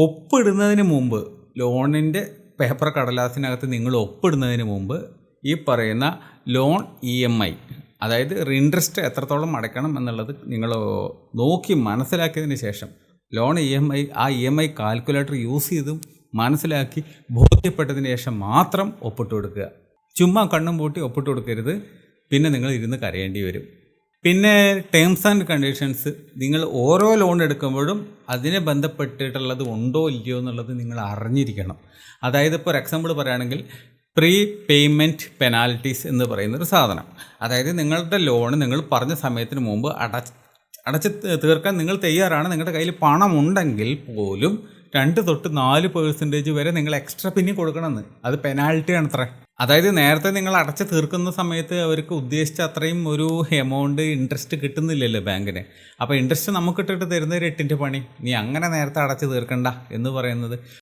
ഒപ്പിടുന്നതിന് മുമ്പ് ലോണിൻ്റെ പേപ്പർ കടലാസിനകത്ത് നിങ്ങൾ ഒപ്പിടുന്നതിന് മുമ്പ് ഈ പറയുന്ന ലോൺ EMI, അതായത് ഇൻട്രസ്റ്റ് എത്രത്തോളം അടയ്ക്കണം എന്നുള്ളത് നിങ്ങൾ നോക്കി മനസ്സിലാക്കിയതിന് ശേഷം ലോൺ ആ EMI കാൽക്കുലേറ്റർ യൂസ് ചെയ്തും മനസ്സിലാക്കി ബോധ്യപ്പെട്ടതിന് ശേഷം മാത്രം ഒപ്പിട്ട് കൊടുക്കുക. ചുമ്മാ കണ്ണും പൂട്ടി ഒപ്പിട്ട് കൊടുക്കരുത്, പിന്നെ നിങ്ങൾ ഇരുന്ന് കരയേണ്ടി വരും. പിന്നെ ടേംസ് ആൻഡ് കണ്ടീഷൻസ് നിങ്ങൾ ഓരോ ലോൺ എടുക്കുമ്പോഴും അതിനെ ബന്ധപ്പെട്ടിട്ടുള്ളത് ഉണ്ടോ ഇല്ലയോ എന്നുള്ളത് നിങ്ങൾ അറിഞ്ഞിരിക്കണം. അതായത് ഇപ്പോൾ ഒരു എക്സാമ്പിൾ പറയുകയാണെങ്കിൽ പ്രീ പേയ്മെൻറ്റ് പെനാൽറ്റീസ് എന്ന് പറയുന്നൊരു സാധനം, അതായത് നിങ്ങളുടെ ലോൺ നിങ്ങൾ പറഞ്ഞ സമയത്തിന് മുമ്പ് അടച്ച് തീർക്കാൻ നിങ്ങൾ തയ്യാറാണ്, നിങ്ങളുടെ കയ്യിൽ പണം ഉണ്ടെങ്കിൽ പോലും 2 തൊട്ട് 4% വരെ നിങ്ങൾ എക്സ്ട്രാ പിന്നെ കൊടുക്കണമെന്ന്. അത് പെനാൽറ്റിയാണ് അത്ര. അതായത് നേരത്തെ നിങ്ങൾ അടച്ച് തീർക്കുന്ന സമയത്ത് അവർക്ക് ഉദ്ദേശിച്ച അത്രയും ഒരു എമൗണ്ട് ഇൻട്രസ്റ്റ് കിട്ടുന്നില്ലല്ലോ ബാങ്കിന്. അപ്പോൾ ഇൻട്രസ്റ്റ് നമുക്ക് ഇട്ടിട്ട് തരുന്ന ഒരു 8ൻ്റെ പണി നീ അങ്ങനെ നേരത്തെ അടച്ച് തീർക്കണ്ട എന്ന് പറയുന്നത്